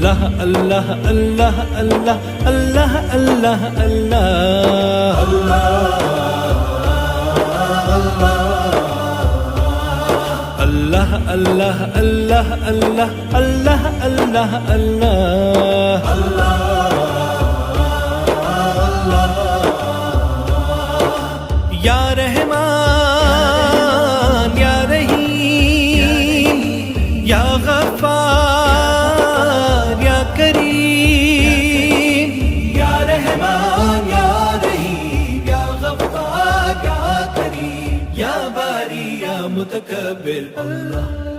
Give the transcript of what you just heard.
اللہ اللہ اللہ اللہ اللہ اللہ اللہ اللہ اللہ اللہ اللہ اللہ اللہ اللہ یا رحمان یا رحیم یا غفار یا کریم یا رحمان یا رحیم یا غفار یا کریم یا باری یا متکبر اللہ